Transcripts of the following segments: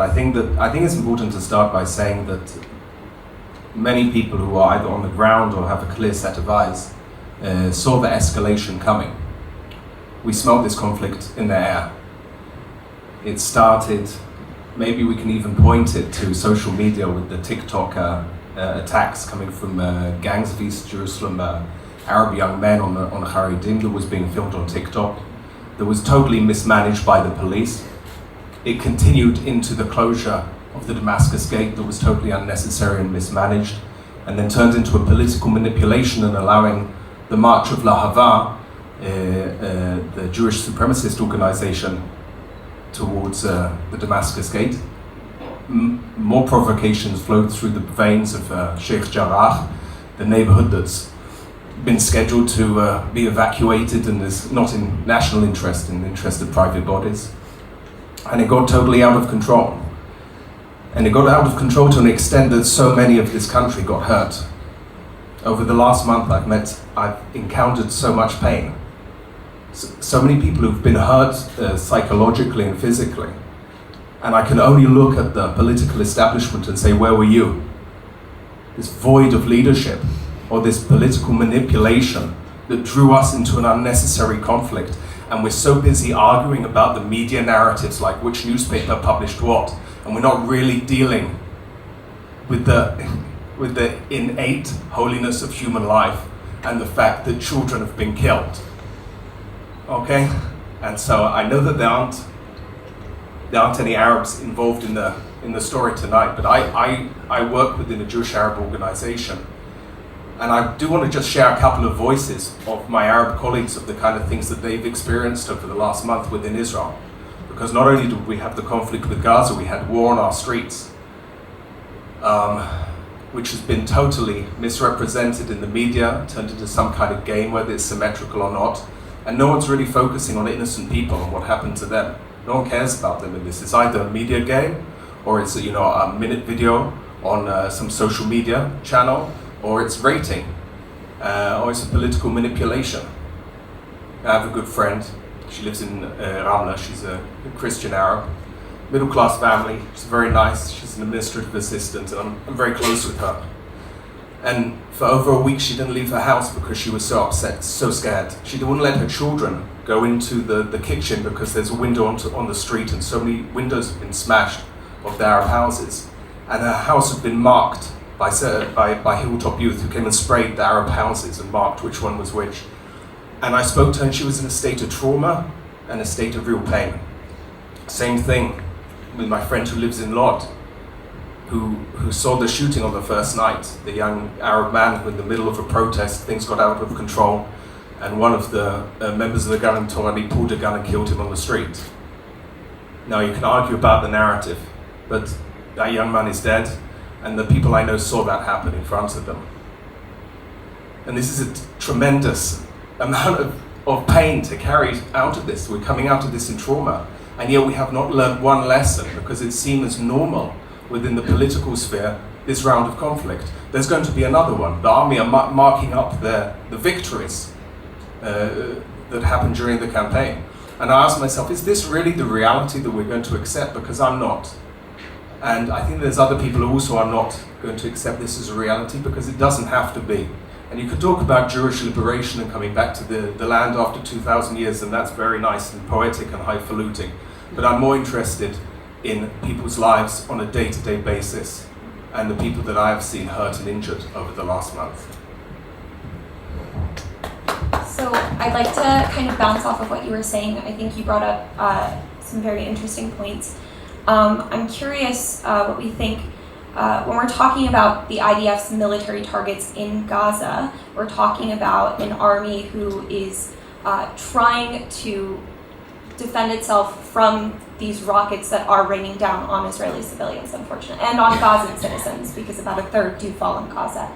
I think it's important to start by saying that many people who are either on the ground or have a clear set of eyes saw the escalation coming. We smelled this conflict in the air. It started, maybe we can even point it to social media with the TikTok attacks coming from gangs of East Jerusalem, Arab young men on the Haredim that was being filmed on TikTok, that was totally mismanaged by the police. It continued into the closure of the Damascus Gate that was totally unnecessary and mismanaged, and then turned into a political manipulation and allowing the March of Lahava, the Jewish supremacist organization, towards the Damascus Gate. More provocations flowed through the veins of Sheikh Jarrah, the neighborhood that's been scheduled to be evacuated and is not in national interest, in the interest of private bodies. And it got totally out of control. And it got out of control to an extent that so many of this country got hurt. Over the last month I've encountered so much pain. So many people who've been hurt psychologically and physically. And I can only look at the political establishment and say, where were you? This void of leadership, or this political manipulation that drew us into an unnecessary conflict. And we're so busy arguing about the media narratives, like which newspaper published what, and we're not really dealing with the innate holiness of human life and the fact that children have been killed. Okay? And so I know that there aren't any Arabs involved in the story tonight, but I work within a Jewish Arab organization. And I do want to just share a couple of voices of my Arab colleagues of the kind of things that they've experienced over the last month within Israel. Because not only did we have the conflict with Gaza, we had war on our streets, which has been totally misrepresented in the media, turned into some kind of game, whether it's symmetrical or not. And no one's really focusing on innocent people and what happened to them. No one cares about them in this. It's either a media game, or it's a minute video on some social media channel, or it's rating, or it's a political manipulation. I have a good friend. She lives in Ramla. She's a Christian Arab, middle-class family. She's very nice. She's an administrative assistant, and I'm very close with her. And for over a week, she didn't leave her house because she was so upset, so scared. She wouldn't let her children go into the kitchen because there's a window on the street, and so many windows have been smashed of the Arab houses. And her house had been marked by Hilltop Youth, who came and sprayed the Arab houses and marked which one was which. And I spoke to her, and she was in a state of trauma and a state of real pain. Same thing with my friend who lives in Lod, who saw the shooting on the first night. The young Arab man who in the middle of a protest, things got out of control, and one of the members of the Gun and Torah pulled a gun and killed him on the street. Now you can argue about the narrative, but that young man is dead, and the people I know saw that happen in front of them. And this is a tremendous amount of pain to carry out of this. We're coming out of this in trauma, and yet we have not learned one lesson because it's seen as normal within the political sphere, this round of conflict. There's going to be another one. The army are marking up the victories that happened during the campaign. And I asked myself, is this really the reality that we're going to accept? Because I'm not. And I think there's other people who also are not going to accept this as a reality, because it doesn't have to be. And you could talk about Jewish liberation and coming back to the land after 2,000 years, and that's very nice and poetic and highfalutin. But I'm more interested in people's lives on a day-to-day basis, and the people that I have seen hurt and injured over the last month. So I'd like to kind of bounce off of what you were saying. I think you brought up some very interesting points. I'm curious what we think when we're talking about the IDF's military targets in Gaza. We're talking about an army who is trying to defend itself from these rockets that are raining down on Israeli civilians, unfortunately, and on Gazan citizens, because about a third do fall in Gaza.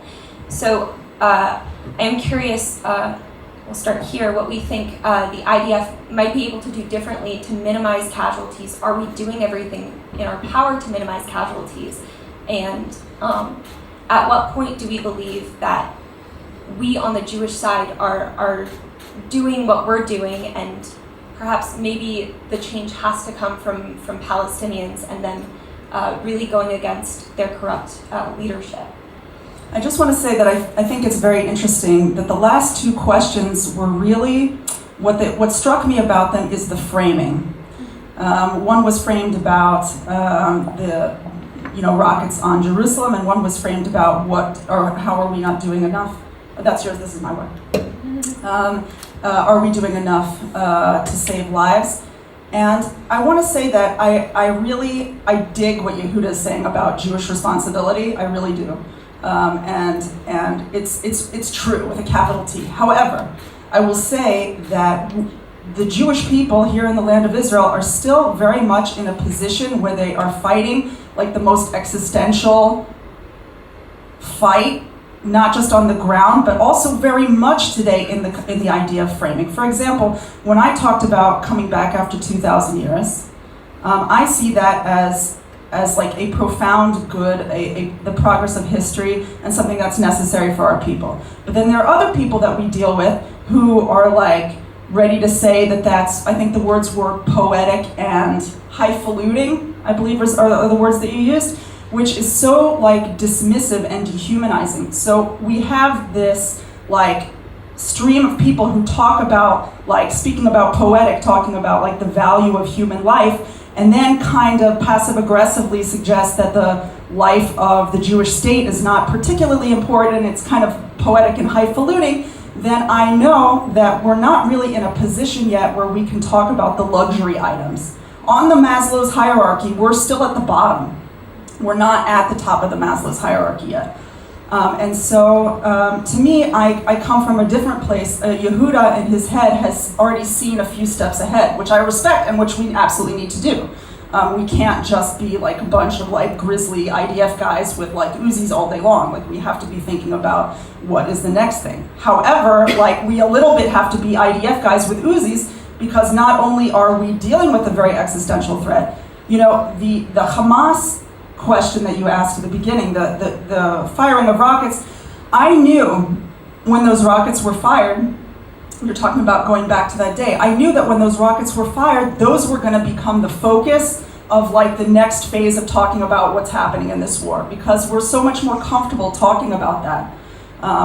So I am curious, we'll start here, what we think the IDF might be able to do differently to minimize casualties. Are we doing everything in our power to minimize casualties? And at what point do we believe that we on the Jewish side are doing what we're doing, and perhaps maybe the change has to come from Palestinians, and then really going against their corrupt leadership. I just want to say that I think it's very interesting that the last two questions were really, what struck me about them is the framing. One was framed about the rockets on Jerusalem, and one was framed about how are we not doing enough? That's yours, this is my one. Are we doing enough to save lives? And I want to say that I dig what Yehuda is saying about Jewish responsibility. I really do. And it's true with a capital T. However, I will say that the Jewish people here in the land of Israel are still very much in a position where they are fighting like the most existential fight, not just on the ground, but also very much today in the idea of framing. For example, when I talked about coming back after 2,000 years, I see that as like a profound good, the progress of history, and something that's necessary for our people. But then there are other people that we deal with who are like ready to say that that's, I think the words were poetic and highfalutin, I believe are the words that you used, which is so like dismissive and dehumanizing. So we have this like stream of people who talk about, like speaking about poetic, talking about like the value of human life, and then kind of passive-aggressively suggest that the life of the Jewish state is not particularly important, it's kind of poetic and highfalutin, then I know that we're not really in a position yet where we can talk about the luxury items. On the Maslow's hierarchy, we're still at the bottom. We're not at the top of the Maslow's hierarchy yet. And so, to me, I come from a different place. Yehuda in his head has already seen a few steps ahead, which I respect and which we absolutely need to do. We can't just be like a bunch of like grisly IDF guys with like Uzis all day long. Like we have to be thinking about what is the next thing. However, like we a little bit have to be IDF guys with Uzis, because not only are we dealing with a very existential threat, the Hamas question that you asked at the beginning, the firing of rockets, I knew when those rockets were fired, you're talking about going back to that day, I knew that when those rockets were fired, those were going to become the focus of like the next phase of talking about what's happening in this war, because we're so much more comfortable talking about that.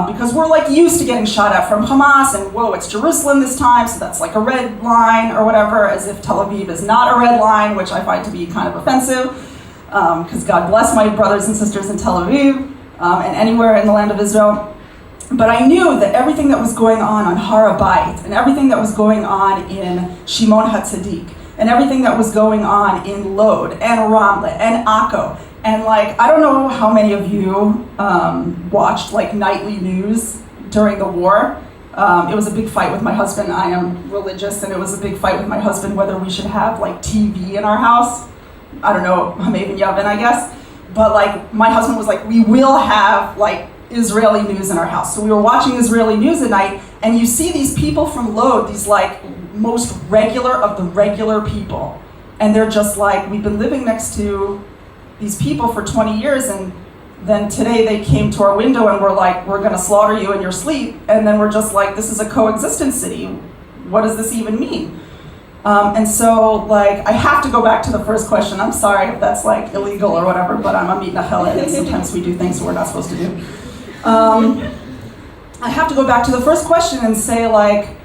Because we're like used to getting shot at from Hamas, and whoa, it's Jerusalem this time, so that's like a red line or whatever, as if Tel Aviv is not a red line, which I find to be kind of offensive. Because God bless my brothers and sisters in Tel Aviv and anywhere in the land of Israel. But I knew that everything that was going on Har HaBayit, and everything that was going on in Shimon HaTzadik, and everything that was going on in Lod, and Ramle, and Akko, and like, I don't know how many of you watched like nightly news during the war. It was a big fight with my husband. I am religious, and it was a big fight with my husband whether we should have like TV in our house. I don't know, Hamav and Yavin, I guess. But like, my husband was like, we will have like Israeli news in our house. So we were watching Israeli news at night, and you see these people from Lod, these like most regular of the regular people. And they're just like, we've been living next to these people for 20 years, and then today they came to our window and were like, we're gonna slaughter you in your sleep. And then we're just like, this is a coexistence city. What does this even mean? And so, like, I have to go back to the first question. I'm sorry if that's, like, illegal or whatever, but I'm a mitnachel, and sometimes we do things we're not supposed to do. I have to go back to the first question and say, like,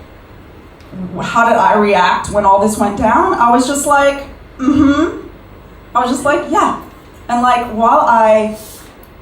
how did I react when all this went down? I was just like, I was just like, yeah. And, like, while I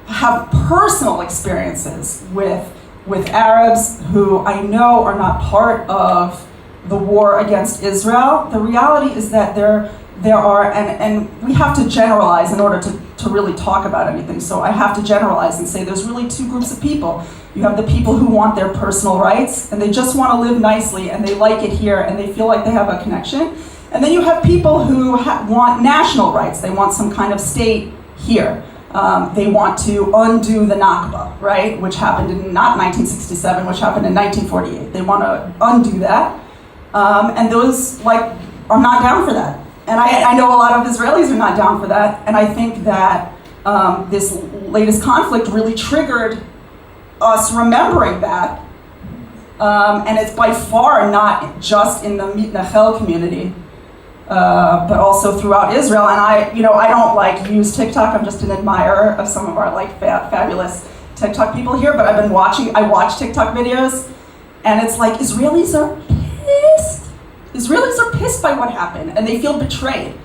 have personal experiences with Arabs who I know are not part of the war against Israel, the reality is that there are, and we have to generalize in order to really talk about anything. So I have to generalize and say there's really two groups of people. You have the people who want their personal rights, and they just want to live nicely, and they like it here, and they feel like they have a connection. And then you have people who want national rights. They want some kind of state here. They want to undo the Nakba, right? Which happened in not 1967, which happened in 1948. They want to undo that. And those like are not down for that. And I know a lot of Israelis are not down for that. And I think that this latest conflict really triggered us remembering that. And it's by far not just in the mitnachel community. but also throughout Israel. And I don't like use TikTok. I'm just an admirer of some of our like fabulous TikTok people here. But I watch TikTok videos, and it's like Israelis are pissed. Israelis are pissed by what happened, and they feel betrayed.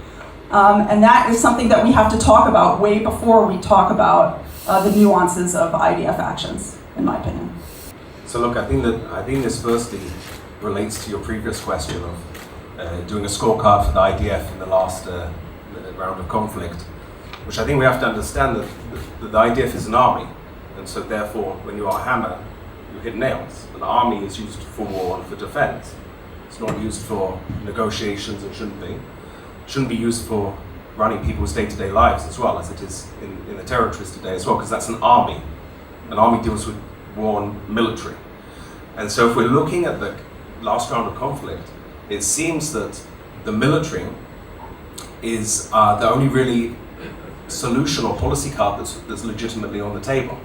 And that is something that we have to talk about way before we talk about the nuances of IDF actions, in my opinion. So look, I think this firstly relates to your previous question of doing a scorecard for the IDF in the last round of conflict, which I think we have to understand that the IDF is an army, and so therefore when you are a hammer, you hit nails. An army is used for war and for defense. It's not used for negotiations and shouldn't be used for running people's day-to-day lives as well as it is in the territories today as well, because that's an army. An army deals with war and military. And so if we're looking at the last round of conflict, it seems that the military is the only really solution or policy card that's legitimately on the table,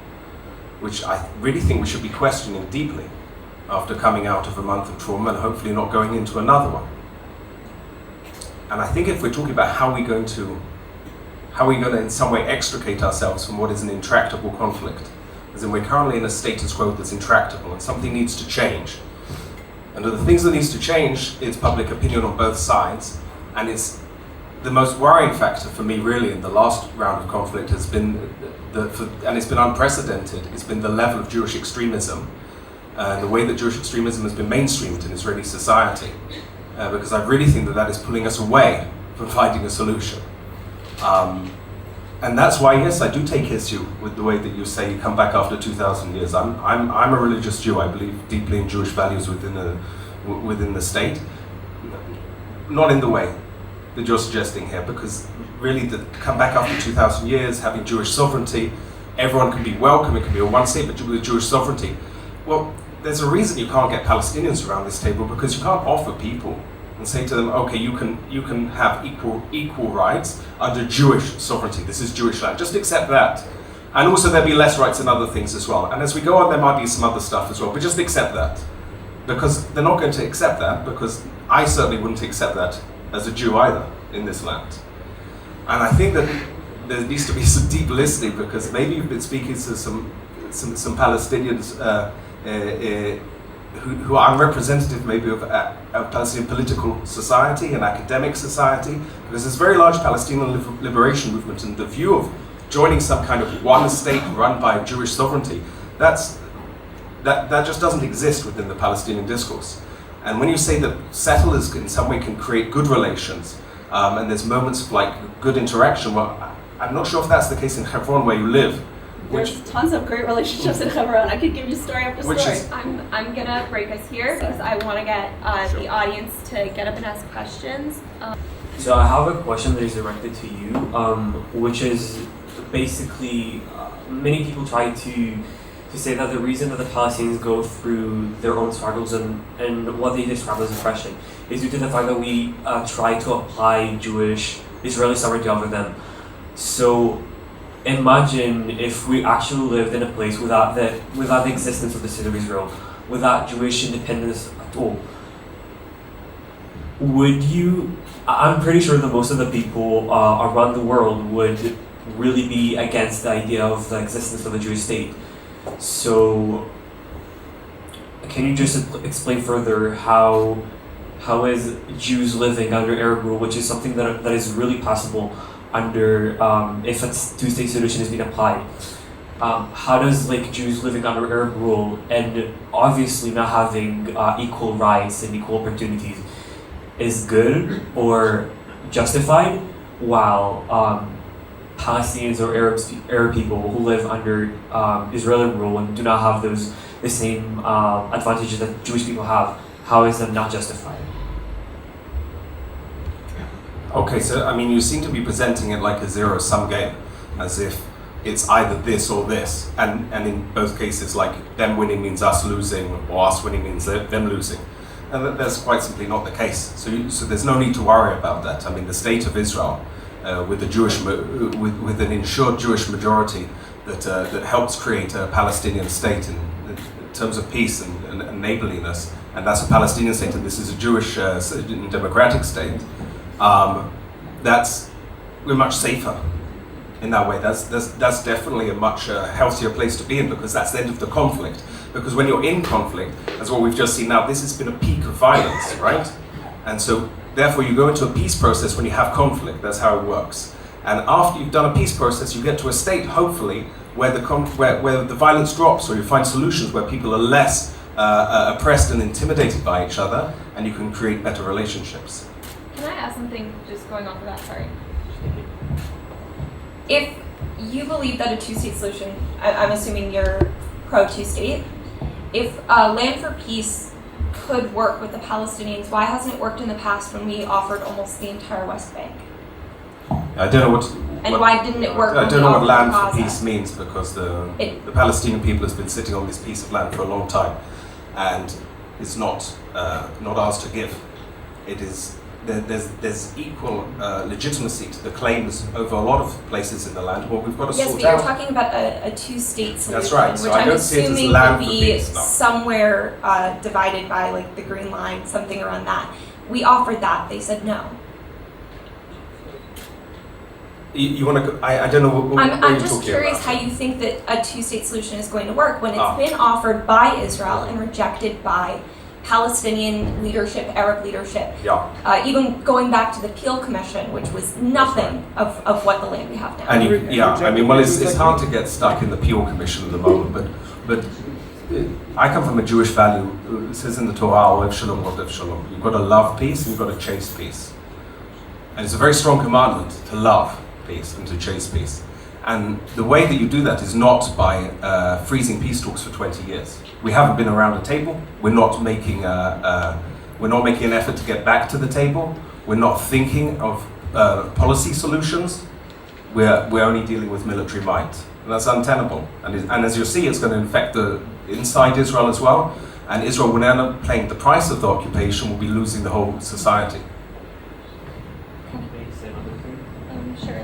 which I really think we should be questioning deeply after coming out of a month of trauma and hopefully not going into another one. And I think if we're talking about how we're going to in some way extricate ourselves from what is an intractable conflict, as in we're currently in a status quo that's intractable and something needs to change. And the things that needs to change is public opinion on both sides, and it's the most worrying factor for me really in the last round of conflict has been and it's been unprecedented, it's been the level of Jewish extremism, the way that Jewish extremism has been mainstreamed in Israeli society. Because I really think that is pulling us away from finding a solution. And that's why, yes, I do take issue with the way that you say you come back after 2,000 years. I'm a religious Jew. I believe deeply in Jewish values within the state. Not in the way that you're suggesting here, because really the come back after 2,000 years, having Jewish sovereignty, everyone can be welcome, it can be a one state, but with Jewish sovereignty. Well, there's a reason you can't get Palestinians around this table, because you can't offer people and say to them, okay, you can have equal rights under Jewish sovereignty. This is Jewish land. Just accept that. And also there'll be less rights in other things as well. And as we go on, there might be some other stuff as well, but just accept that. Because they're not going to accept that, because I certainly wouldn't accept that as a Jew either in this land. And I think that there needs to be some deep listening, because maybe you've been speaking to some Palestinians who are representative maybe of Palestinian political society and academic society, because there's a very large Palestinian liberation movement, and the view of joining some kind of one state run by Jewish sovereignty, that just doesn't exist within the Palestinian discourse. And when you say that settlers in some way can create good relations, and there's moments of like good interaction, well, I'm not sure if that's the case in Hebron where you live. There's tons of great relationships in Hebron. I could give you story after story. I'm gonna break us here because I want to get the audience to get up and ask questions. So I have a question that is directed to you, which is basically many people try to say that the reason that the Palestinians go through their own struggles and what they describe as oppression is due to the fact that we try to apply Jewish Israeli sovereignty over them. So imagine if we actually lived in a place without the existence of the state of Israel, without Jewish independence at all. I'm pretty sure that most of the people around the world would really be against the idea of the existence of a Jewish state. So can you just explain further how is Jews living under Arab rule, which is something that is really possible under if a two-state solution is being applied? How does Jews living under Arab rule and obviously not having equal rights and equal opportunities is good or justified, while Palestinians or Arab people who live under Israeli rule and do not have the same advantages that Jewish people have, how is that not justified? Okay, so I mean, you seem to be presenting it like a zero-sum game, as if it's either this or this, and in both cases, like them winning means us losing, or us winning means them losing, and that's quite simply not the case. So there's no need to worry about that. I mean, the state of Israel, with an ensured Jewish majority that helps create a Palestinian state in terms of peace and neighborliness, and that's a Palestinian state, and this is a Jewish democratic state. we're much safer in that way. That's definitely a much healthier place to be in, because that's the end of the conflict. Because when you're in conflict, as what we've just seen now, this has been a peak of violence, right? And so therefore you go into a peace process when you have conflict. That's how it works. And after you've done a peace process, you get to a state, hopefully, where the violence drops, or you find solutions where people are less oppressed and intimidated by each other, and you can create better relationships. Can I ask something just going off of that? Sorry. If you believe that a two-state solution, I'm assuming you're pro two-state, if land for peace could work with the Palestinians, why hasn't it worked in the past when we offered almost the entire West Bank? I don't know why didn't it work? I don't know what land for Gaza? peace means, because the Palestinian people has been sitting on this piece of land for a long time, and it's not ours to give. It is there's equal legitimacy to the claims over a lot of places in the land. Well, we've got to yes, sort but you're out. talking about a two-state solution, That's right. So which I I'm don't see it as assuming land would for be peace, no. somewhere divided by like the Green Line, something around that. We offered that; they said no. You want to? I don't know what I'm you're just talking curious about. how you think that a two-state solution is going to work when it's been offered by Israel and rejected by Palestinian leadership, Arab leadership. Yeah. Even going back to the Peel Commission, which was nothing of what the land we have now. And I mean, well, it's hard to get stuck in the Peel Commission at the moment, but I come from a Jewish value. It says in the Torah, "Ohev shalom, rodef shalom." You've got to love peace and you've got to chase peace, and it's a very strong commandment to love peace and to chase peace. And the way that you do that is not by freezing peace talks for 20 years. We haven't been around a table. We're not making an effort to get back to the table. We're not thinking of policy solutions. We're only dealing with military might, and that's untenable. And as you'll see, it's going to infect inside Israel as well. And Israel will end up paying the price of the occupation. Will be losing the whole society. Sure.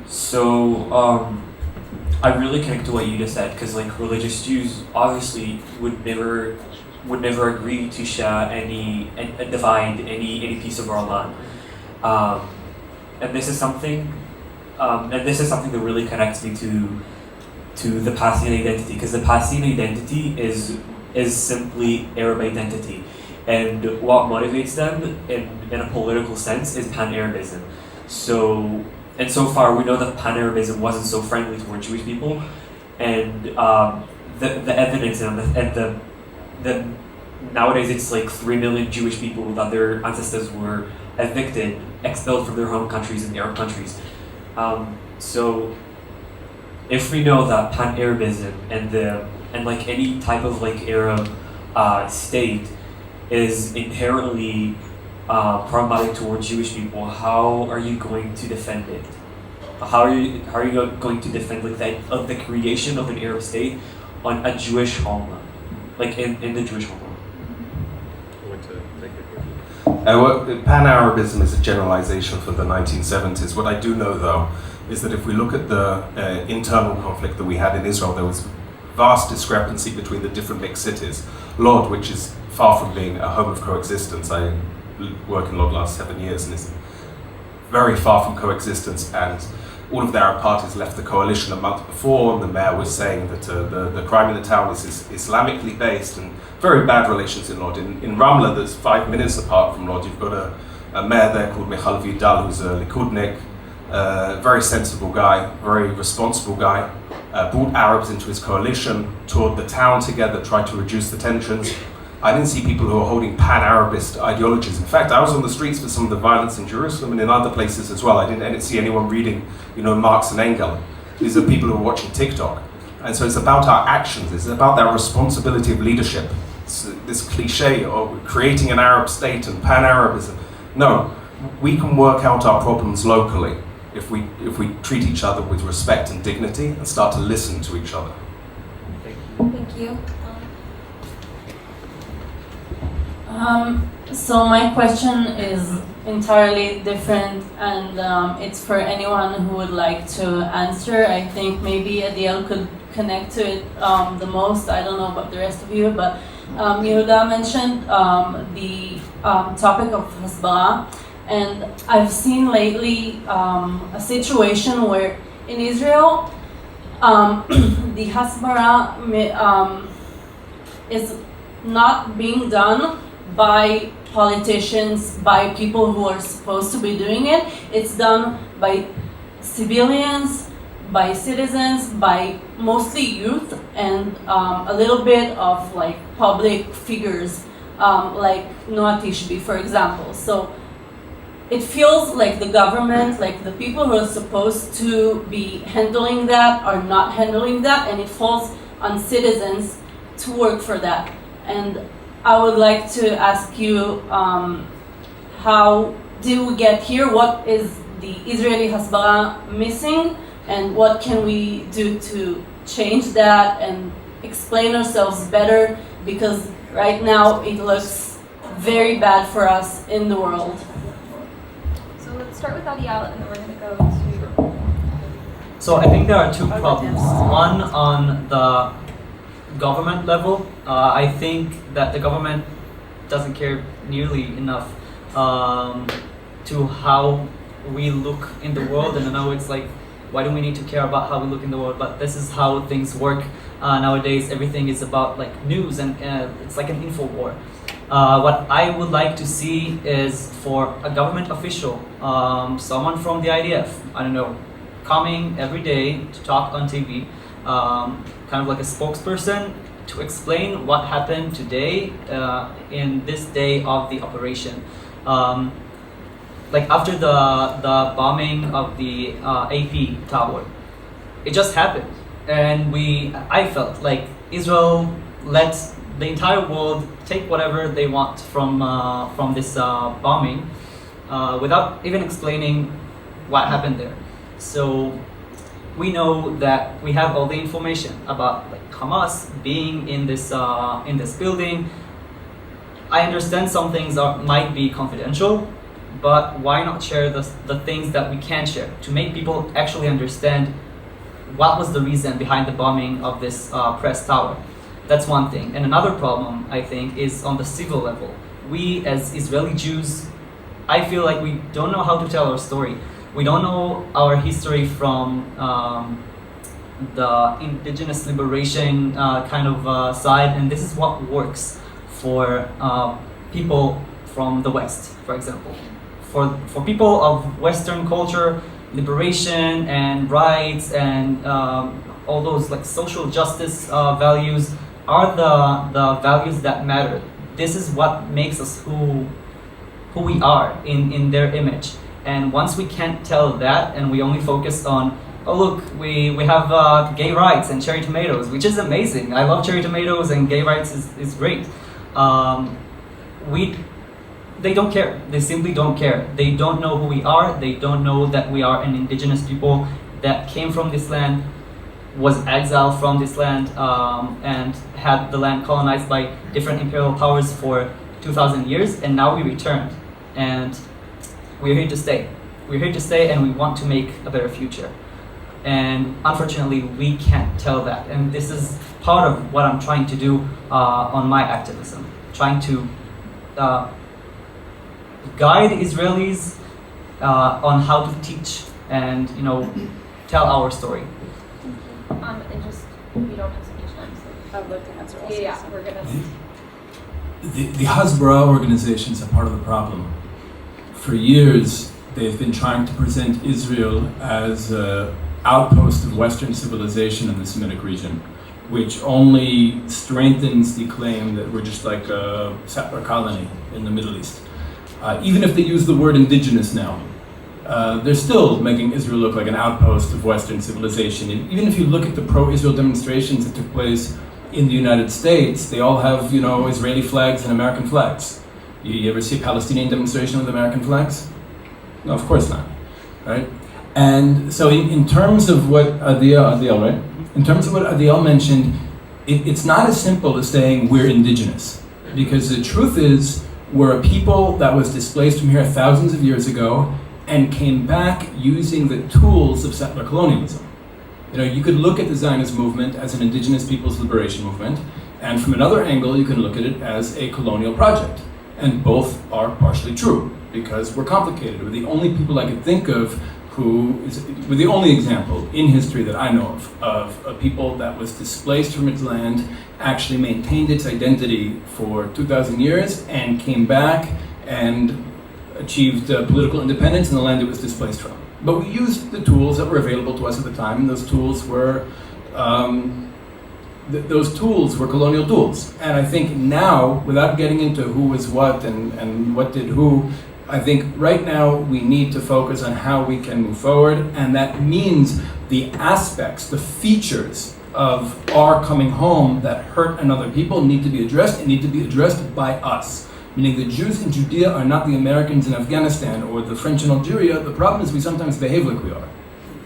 So, I really connect to what you just said, because like religious Jews obviously would never agree to share divide any piece of our land, and this is something that really connects me to the Palestinian identity, because the Palestinian identity is simply Arab identity, and what motivates them in a political sense is pan-Arabism. And so far, we know that pan-Arabism wasn't so friendly toward Jewish people, and the evidence and the nowadays it's like 3 million Jewish people that their ancestors were evicted, expelled from their home countries in the Arab countries. So, if we know that pan-Arabism and like any type of like Arab state is inherently problematic towards Jewish people, how are you going to defend it? How are you going to defend like the creation of an Arab state on a Jewish homeland, like in the Jewish homeland? Pan-Arabism is a generalization from the 1970s. What I do know, though, is that if we look at the internal conflict that we had in Israel, there was vast discrepancy between the different mixed cities. Lod, which is far from being a home of coexistence, I work in Lod the last 7 years, and is very far from coexistence, and all of the Arab parties left the coalition a month before, and the mayor was saying that the crime in the town is Islamically based, and very bad relations in Lod. In Ramla, that's 5 minutes apart from Lod, you've got a mayor there called Michal Vidal, who's a Likudnik, very sensible guy, very responsible guy, brought Arabs into his coalition, toured the town together, tried to reduce the tensions. I didn't see people who were holding pan-Arabist ideologies. In fact, I was on the streets for some of the violence in Jerusalem and in other places as well. I didn't see anyone reading, Marx and Engels. These are people who are watching TikTok. And so it's about our actions. It's about that responsibility of leadership. It's this cliche of creating an Arab state and pan-Arabism. No, we can work out our problems locally if we treat each other with respect and dignity and start to listen to each other. Thank you. So my question is entirely different, and it's for anyone who would like to answer. I think maybe Adiel could connect to it the most. I don't know about the rest of you, but Yehuda mentioned the topic of hasbara, And I've seen lately a situation where in Israel, the Hasbara is not being done by politicians, by people who are supposed to be doing it. It's done by civilians, by citizens, by mostly youth, and a little bit of like public figures, like Noah Tishby, for example. So it feels like the government, like the people who are supposed to be handling that are not handling that, and it falls on citizens to work for that. And I would like to ask you, how did we get here? What is the Israeli Hasbara missing? And what can we do to change that and explain ourselves better? Because right now it looks very bad for us in the world. So let's start with Adiel, and then we're going to go to... So I think there are two problems. One on the government level. I think that the government doesn't care nearly enough to how we look in the world. And I know it's like, why do we need to care about how we look in the world? But this is how things work nowadays. Everything is about like news, and it's like an info war. What I would like to see is for a government official, someone from the IDF, I don't know, coming every day to talk on TV, kind of like a spokesperson to explain what happened today in this day of the operation. Like after the bombing of the AP tower, it just happened, and I felt like Israel let the entire world take whatever they want from this bombing without even explaining what happened there. So we know that we have all the information about like Hamas being in this building. I understand some things might be confidential, but why not share the things that we can share to make people actually understand what was the reason behind the bombing of this press tower? That's one thing. And another problem, I think, is on the civil level. We as Israeli Jews, I feel like we don't know how to tell our story. We don't know our history from the indigenous liberation kind of side, and this is what works for people from the West, for example. For people of Western culture, liberation and rights and all those like social justice values are the values that matter. This is what makes us who we are in their image. And once we can't tell that, and we only focus on, oh look, we have gay rights and cherry tomatoes, which is amazing. I love cherry tomatoes, and gay rights is great. They don't care. They simply don't care. They don't know who we are. They don't know that we are an indigenous people that came from this land, was exiled from this land, and had the land colonized by different imperial powers for 2,000 years, and now we returned. And we're here to stay. We're here to stay, and we want to make a better future. And unfortunately, we can't tell that. And this is part of what I'm trying to do on my activism, trying to guide Israelis on how to teach and tell our story. And just, we don't have so much time, so I would like to answer also. yeah, we're gonna. The Hasbara organizations are part of the problem. For years, they've been trying to present Israel as an outpost of Western civilization in the Semitic region, which only strengthens the claim that we're just like a settler colony in the Middle East. Even if they use the word indigenous now, they're still making Israel look like an outpost of Western civilization. And even if you look at the pro-Israel demonstrations that took place in the United States, they all have, Israeli flags and American flags. You ever see a Palestinian demonstration with American flags? No, of course not, right? And so in terms of what Adiel, right? In terms of what Adiel mentioned, it's not as simple as saying we're indigenous. Because the truth is, we're a people that was displaced from here thousands of years ago and came back using the tools of settler colonialism. You could look at the Zionist movement as an indigenous people's liberation movement, and from another angle, you can look at it as a colonial project. And both are partially true. because we're complicated. We're the only people I could think of we're the only example in history that I know of a people that was displaced from its land, actually maintained its identity for 2,000 years, and came back and achieved political independence in the land it was displaced from. But we used the tools that were available to us at the time, and those tools were colonial tools. And I think now, without getting into who was what and what did who, I think right now we need to focus on how we can move forward, and that means the aspects, the features of our coming home that hurt another people need to be addressed, and need to be addressed by us. Meaning the Jews in Judea are not the Americans in Afghanistan or the French in Algeria. The problem is we sometimes behave like we are,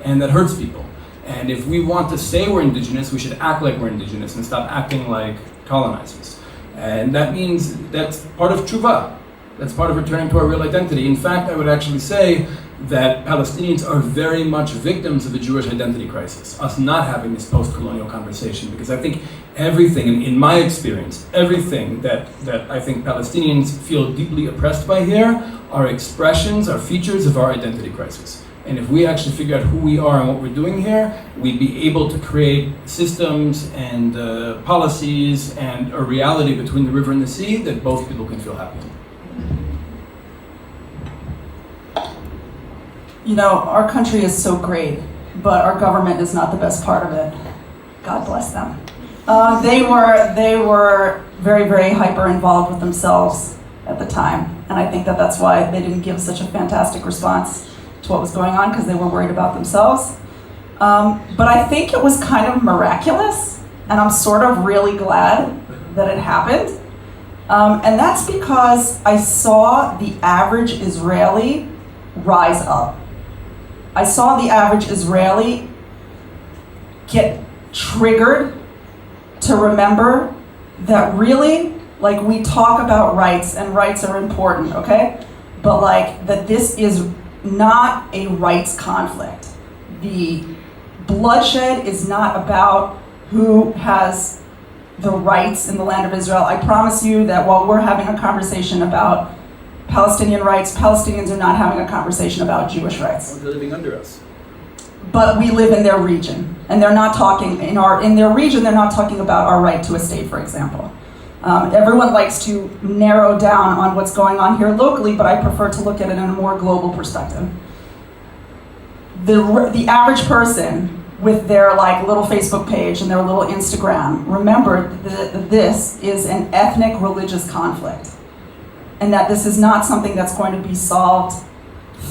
and that hurts people. And if we want to say we're indigenous, we should act like we're indigenous and stop acting like colonizers. And that means that's part of tshuva. That's part of returning to our real identity. In fact, I would actually say that Palestinians are very much victims of the Jewish identity crisis, us not having this post-colonial conversation, because I think everything, in my experience, everything that I think Palestinians feel deeply oppressed by here are expressions, are features of our identity crisis. And if we actually figure out who we are and what we're doing here, we'd be able to create systems and policies and a reality between the river and the sea that both people can feel happy in. You know, our country is so great, but our government is not the best part of it. God bless them. They were very, very hyper involved with themselves at the time, and I think that that's why they didn't give such a fantastic response to what was going on, because they were worried about themselves. But I think it was kind of miraculous, and I'm sort of really glad that it happened. And that's because I saw the average Israeli rise up. I saw the average Israeli get triggered to remember that really, like, we talk about rights, and rights are important, okay? But like, that this is not a rights conflict. The bloodshed is not about who has the rights in the land of Israel. I promise you that while we're having a conversation about Palestinian rights, Palestinians are not having a conversation about Jewish rights. They're living under us. But we live in their region, and they're not talking in their region. They're not talking about our right to a state, for example. Everyone likes to narrow down on what's going on here locally, but I prefer to look at it in a more global perspective. The average person with their like little Facebook page and their little Instagram, remember that this is an ethnic religious conflict, and that this is not something that's going to be solved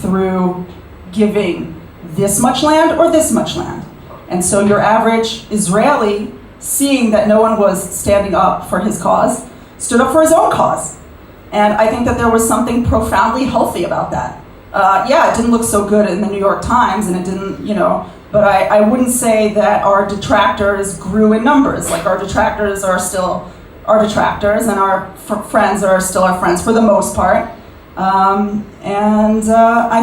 through giving this much land or this much land. And so your average Israeli, seeing that no one was standing up for his cause, stood up for his own cause. And I think that there was something profoundly healthy about that. Yeah, it didn't look so good in the New York Times, and it didn't, but I wouldn't say that our detractors grew in numbers. Like, our detractors are still our detractors, and our friends are still our friends for the most part. I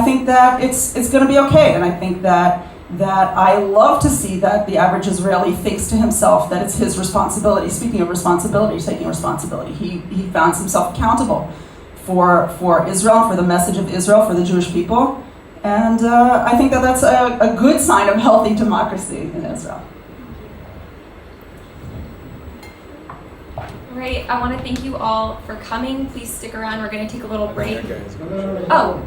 think that it's going to be okay, and I think that I love to see that the average Israeli thinks to himself that it's his responsibility. Speaking of responsibility, taking responsibility, he found himself accountable for Israel, for the message of Israel, for the Jewish people, and I think that that's a good sign of healthy democracy in Israel. Great. I want to thank you all for coming. Please stick around. We're going to take a little break. We're out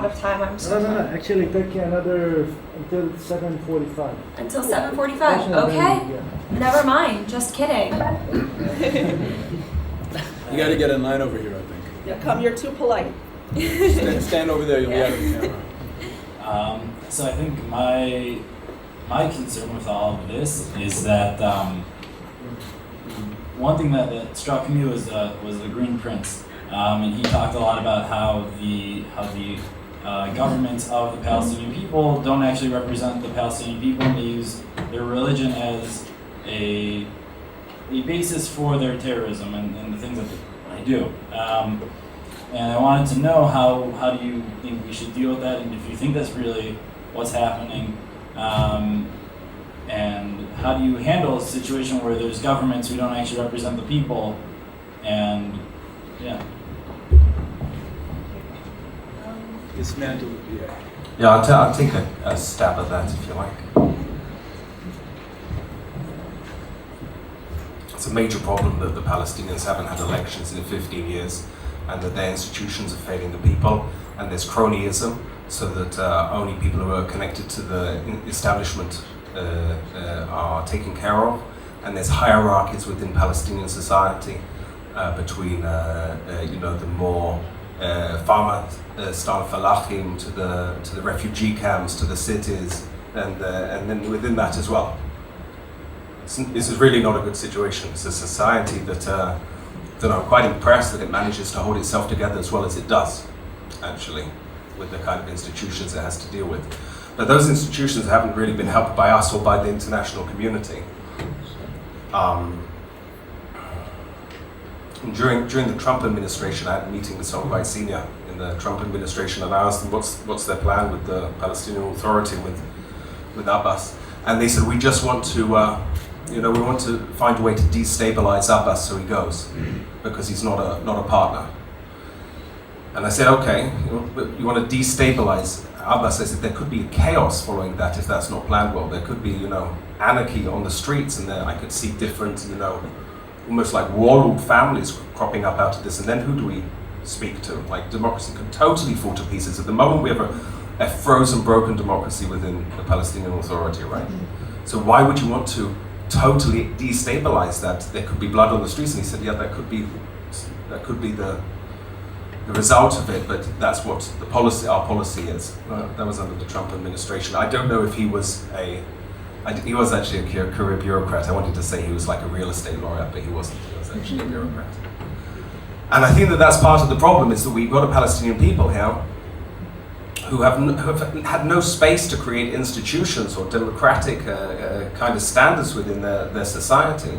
of time. I'm so sorry. Actually, take another until 7:45. Until 7:45. Okay. Never mind. Just kidding. You got to get in line over here, I think. Yeah, come. You're too polite. Stand over there. You'll be out of the camera. So I think my concern with all of this is that one thing that struck me was the Green Prince, and he talked a lot about how the governments of the Palestinian people don't actually represent the Palestinian people, and they use their religion as a basis for their terrorism and the things that they do. And I wanted to know how do you think we should deal with that, and if you think that's really what's happening, and how do you handle a situation where there's governments who don't actually represent the people, and yeah. dismantle the PA. Yeah, I'll take a stab at that if you like. It's a major problem that the Palestinians haven't had elections in 15 years and that their institutions are failing the people, and there's cronyism, so that only people who are connected to the establishment are taken care of, and there's hierarchies within Palestinian society between the more farmer-style falachim to the refugee camps, to the cities, and then within that as well. This is really not a good situation. It's a society that I'm quite impressed that it manages to hold itself together as well as it does, actually, with the kind of institutions it has to deal with. But those institutions haven't really been helped by us or by the international community. During the Trump administration, I had a meeting with someone quite senior in the Trump administration, and I asked them what's their plan with the Palestinian Authority, with Abbas, and they said, we just want to we want to find a way to destabilize Abbas so he goes, because he's not a partner. And I said, okay, but you want to destabilize Abbas? I said, there could be chaos following that if that's not planned well. There could be, anarchy on the streets, and then I could see different, almost like warlord families cropping up out of this. And then who do we speak to? Like, democracy could totally fall to pieces. At the moment, we have a frozen, broken democracy within the Palestinian Authority, right? So why would you want to totally destabilize that? There could be blood on the streets. And he said, yeah, that could be the result of it, but that's what our policy is. That was under the Trump administration. I don't know if he was he was actually a career bureaucrat. I wanted to say he was like a real estate lawyer, but he wasn't. He was actually a bureaucrat. And I think that that's part of the problem, is that we've got a Palestinian people here who have had no space to create institutions or democratic kind of standards within their society.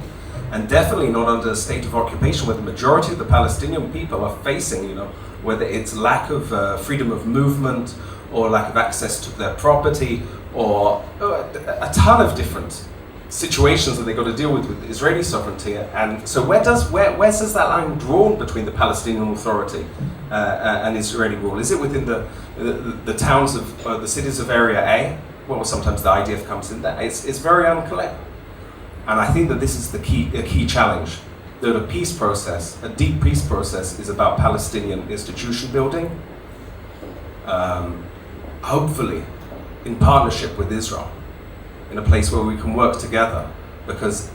And definitely not under a state of occupation where the majority of the Palestinian people are facing, whether it's lack of freedom of movement or lack of access to their property or a ton of different situations that they've got to deal with Israeli sovereignty. And so where's that line drawn between the Palestinian Authority and Israeli rule? Is it within the towns of the cities of Area A? Well, sometimes the IDF comes in there. It's very unclear. And I think that this is a key challenge. That a peace process, a deep peace process, is about Palestinian institution building, hopefully in partnership with Israel, in a place where we can work together. Because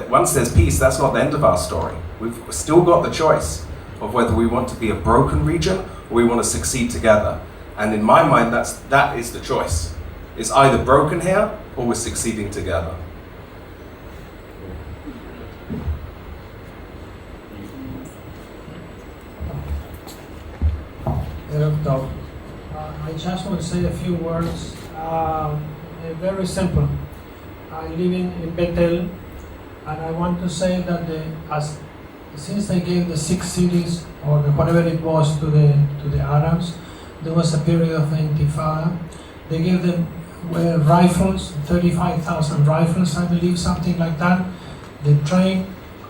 once there's peace, that's not the end of our story. We've still got the choice of whether we want to be a broken region or we want to succeed together. And in my mind, that is the choice. It's either broken here or we're succeeding together. I just want to say a few words. Very simple. I live in Bethel, and I want to say that since they gave the 6 cities or whatever it was to the Arabs, there was a period of intifada. They gave them rifles, 35,000 rifles, I believe, something like that. They trained,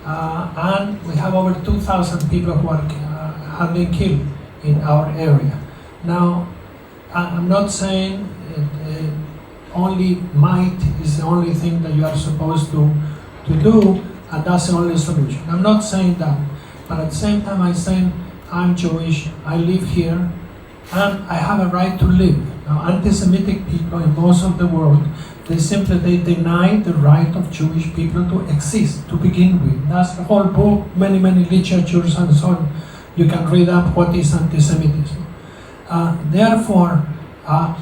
and we have over 2,000 people who have been killed in our area. Now, I'm not saying only might is the only thing that you are supposed to do, and that's the only solution. I'm not saying that, but at the same time I'm saying I'm Jewish, I live here, and I have a right to live. Now, anti-Semitic people in most of the world, they deny the right of Jewish people to exist, to begin with. That's the whole book, many literatures and so on. You can read up what is anti-Semitism. Therefore,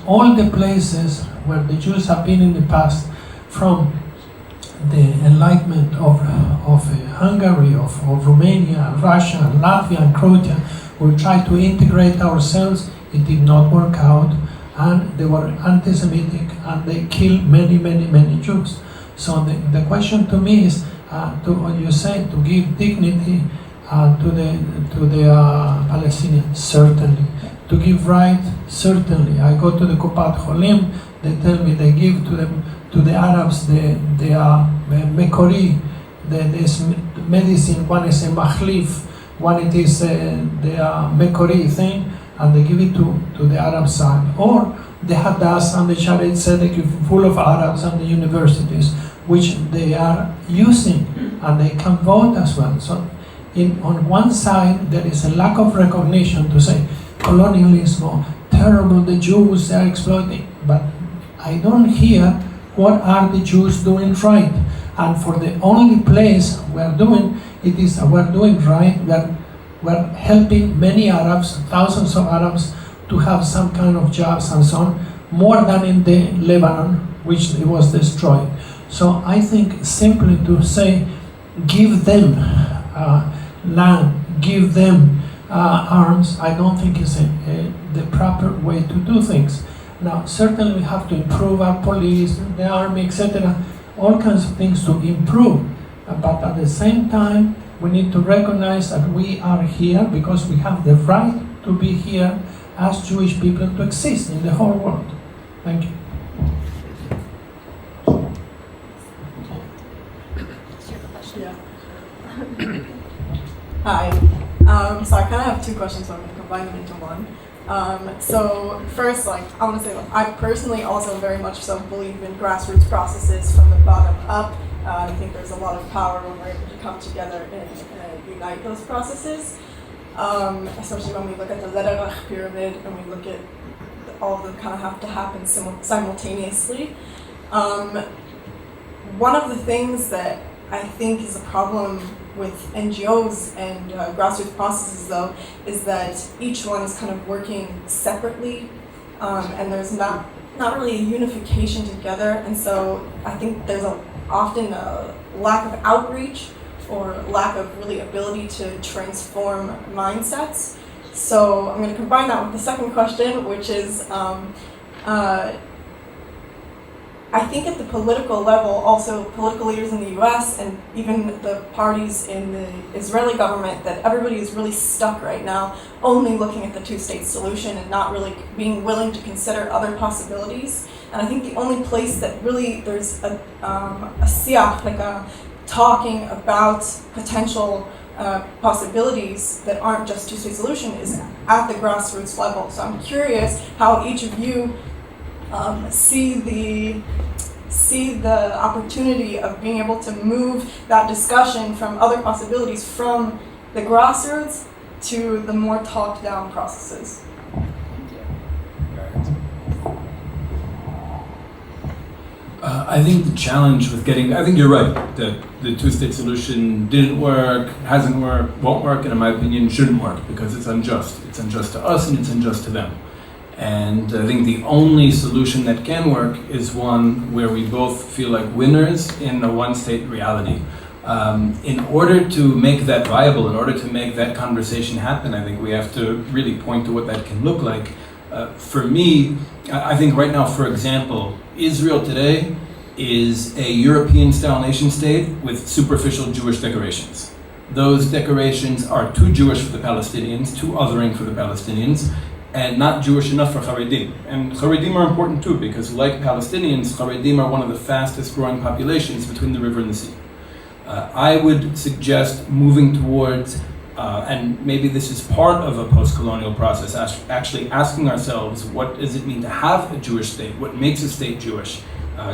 all the places where the Jews have been in the past, from the enlightenment of Hungary, of Romania, Russia, Latvia, and Croatia, we tried to integrate ourselves. It did not work out, and they were anti-Semitic, and they killed many Jews. So the question to me is, to give dignity to the Palestinians, certainly. To give right, certainly. I go to the Kupat Cholim, they tell me they give to the Arabs the Mekori, this medicine. One is a Machlif, one it is the Mekori thing, and they give it to the Arab side, or the Hadass and the Sharia Tzedek full of Arabs and the universities, which they are using, and they can vote as well. So on one side, there is a lack of recognition to say colonialism, terrible, the Jews, they are exploiting. But I don't hear what are the Jews doing right. And for the only place we're doing right, we're helping many Arabs, thousands of Arabs, to have some kind of jobs and so on, more than in the Lebanon, which it was destroyed. So I think simply to say, give them land, give them arms, I don't think is the proper way to do things. Now, certainly we have to improve our police, the army, etc., all kinds of things to improve. But at the same time, we need to recognize that we are here because we have the right to be here as Jewish people to exist in the whole world. Thank you. Hi. So I kind of have two questions, so I'm going to combine them into one. So first, I want to say, I personally also very much so believe in grassroots processes from the bottom up. I think there's a lot of power when we're able to come together and unite those processes. Especially when we look at the Lerach pyramid and we look at all of them kind of have to happen simultaneously. One of the things that I think is a problem with NGOs and grassroots processes, though, is that each one is kind of working separately, and there's not really a unification together. And so I think there's often a lack of outreach or lack of really ability to transform mindsets. So I'm going to combine that with the second question, which is I think at the political level, also political leaders in the US and even the parties in the Israeli government, that everybody is really stuck right now only looking at the two-state solution and not really being willing to consider other possibilities. And I think the only place that really there's a siach, like a talking about potential possibilities that aren't just two-state solution, is at the grassroots level. So I'm curious how each of you see the opportunity of being able to move that discussion from other possibilities from the grassroots to the more top-down processes. I think the challenge with I think you're right, that the two-state solution didn't work, hasn't worked, won't work, and in my opinion shouldn't work because it's unjust. It's unjust to us and it's unjust to them. And I think the only solution that can work is one where we both feel like winners in a one-state reality. In order to make that viable, in order to make that conversation happen, I think we have to really point to what that can look like. For me, I think right now, for example, Israel today is a European-style nation state with superficial Jewish decorations. Those decorations are too Jewish for the Palestinians, too othering for the Palestinians, and not Jewish enough for Haredim. And Haredim are important too, because like Palestinians, Haredim are one of the fastest growing populations between the river and the sea. I would suggest moving towards, and maybe this is part of a post-colonial process, actually asking ourselves, what does it mean to have a Jewish state? What makes a state Jewish?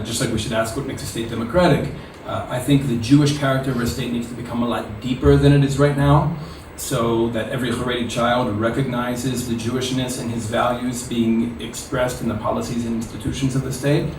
Just like we should ask what makes a state democratic. I think the Jewish character of a state needs to become a lot deeper than it is right now, so that every Haredi child recognizes the Jewishness and his values being expressed in the policies and institutions of the state,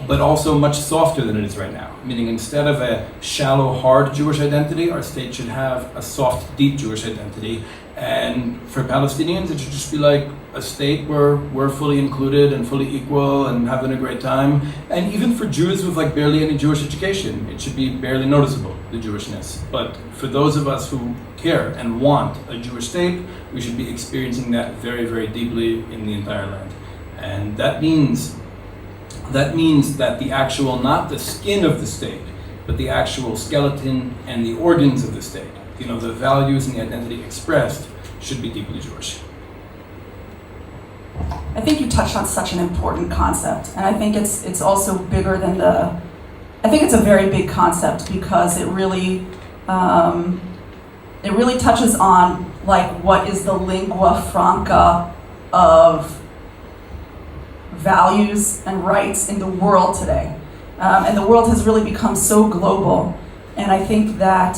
but also much softer than it is right now. Meaning instead of a shallow, hard Jewish identity, our state should have a soft, deep Jewish identity. And for Palestinians, it should just be like a state where we're fully included and fully equal and having a great time. And even for Jews with like barely any Jewish education, it should be barely noticeable, the Jewishness. But for those of us who care and want a Jewish state, we should be experiencing that very, very deeply in the entire land. And that means that the actual, not the skin of the state, but the actual skeleton and the organs of the state, the values and the identity expressed, should be deeply Jewish. I think you touched on such an important concept, and I think it's also bigger than I think it's a very big concept because it really touches on like what is the lingua franca of values and rights in the world today. And the world has really become so global. And I think that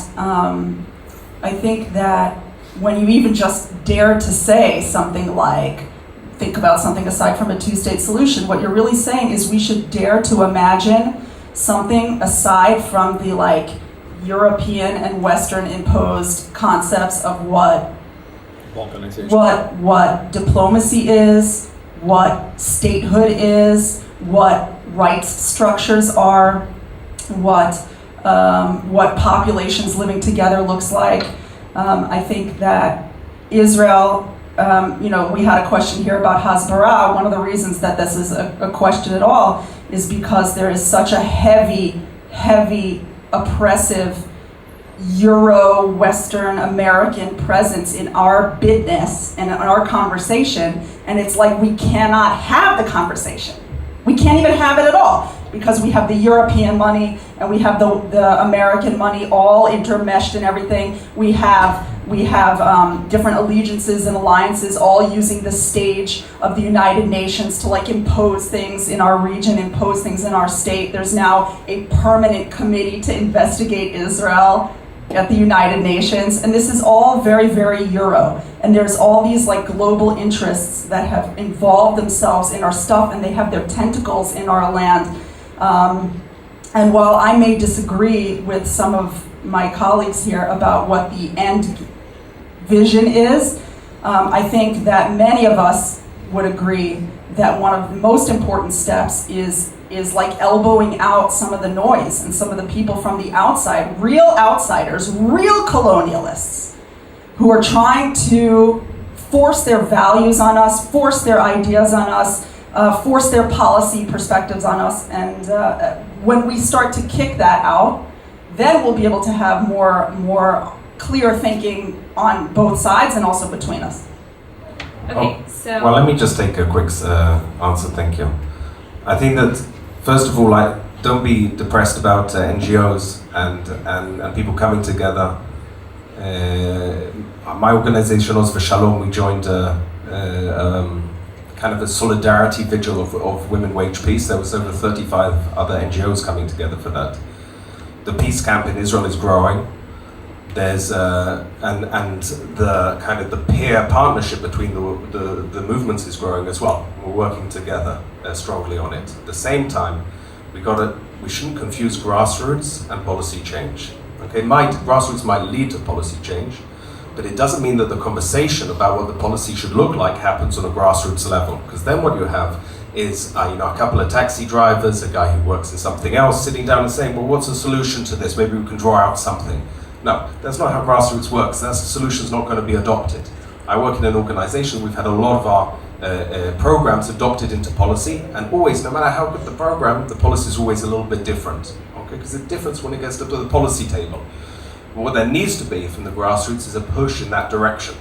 when you even just dare to say something like, think about something aside from a two-state solution, what you're really saying is we should dare to imagine something aside from the like European and Western imposed concepts of what diplomacy is, what statehood is, what rights structures are, what populations living together looks like. I think that Israel, we had a question here about Hasbara. One of the reasons that this is a question at all is because there is such a heavy, oppressive Euro-Western American presence in our business and in our conversation, and it's like we cannot have the conversation. We can't even have it at all because we have the European money and we have the American money all intermeshed and everything. We have different allegiances and alliances all using the stage of the United Nations to like impose things in our region, impose things in our state. There's now a permanent committee to investigate Israel at the United Nations, and this is all very, very Euro. And there's all these like global interests that have involved themselves in our stuff, and they have their tentacles in our land. And while I may disagree with some of my colleagues here about what the end vision is, I think that many of us would agree that one of the most important steps is like elbowing out some of the noise and some of the people from the outside, real outsiders, real colonialists, who are trying to force their values on us, force their ideas on us, force their policy perspectives on us. And when we start to kick that out, then we'll be able to have more clear thinking on both sides and also between us. Okay, so... Well, let me just take a quick answer, thank you. I think that, first of all, don't be depressed about NGOs and people coming together. My organization, Oz V'Shalom, we joined kind of a solidarity vigil of women wage peace. There was over 35 other NGOs coming together for that. The peace camp in Israel is growing. There's and the kind of the peer partnership between the movements is growing as well. We're working together strongly on it. At the same time, we shouldn't confuse grassroots and policy change. Okay, grassroots might lead to policy change, but it doesn't mean that the conversation about what the policy should look like happens on a grassroots level. Because then what you have is a couple of taxi drivers, a guy who works in something else, sitting down and saying, well, what's the solution to this? Maybe we can draw out something. No, that's not how grassroots works. That solution's not going to be adopted. I work in an organization, we've had a lot of our programs adopted into policy, and always, no matter how good the program, the policy is always a little bit different. Okay, because the difference when it gets to the policy table. But what there needs to be from the grassroots is a push in that direction.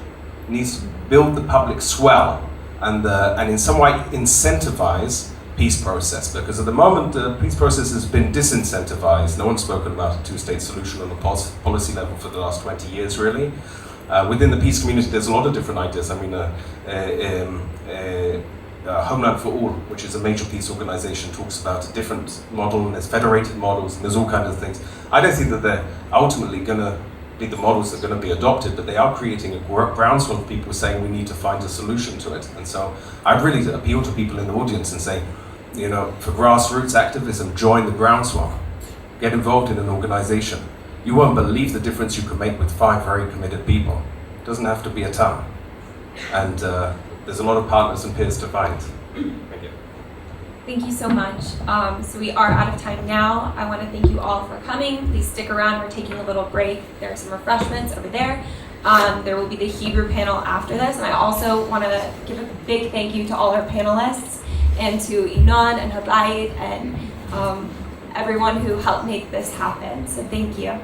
It needs to build the public swell and in some way incentivize peace process, because at the moment the peace process has been disincentivized. No one's spoken about a two-state solution on the policy level for the last 20 years, really. Within the peace community, there's a lot of different ideas. I mean, Homeland for All, which is a major peace organization, talks about a different model, and there's federated models, and there's all kinds of things. I don't think that they're ultimately going to be the models that are going to be adopted, but they are creating a groundswell of people saying we need to find a solution to it. And so I'd really appeal to people in the audience and say, for grassroots activism, join the groundswell. Get involved in an organization. You won't believe the difference you can make with 5 very committed people. It doesn't have to be a ton. And there's a lot of partners and peers to find. Thank you. Thank you so much. So we are out of time now. I want to thank you all for coming. Please stick around. We're taking a little break. There are some refreshments over there. There will be the Hebrew panel after this. And I also want to give a big thank you to all our panelists and to Inon and Habayit and everyone who helped make this happen. So thank you.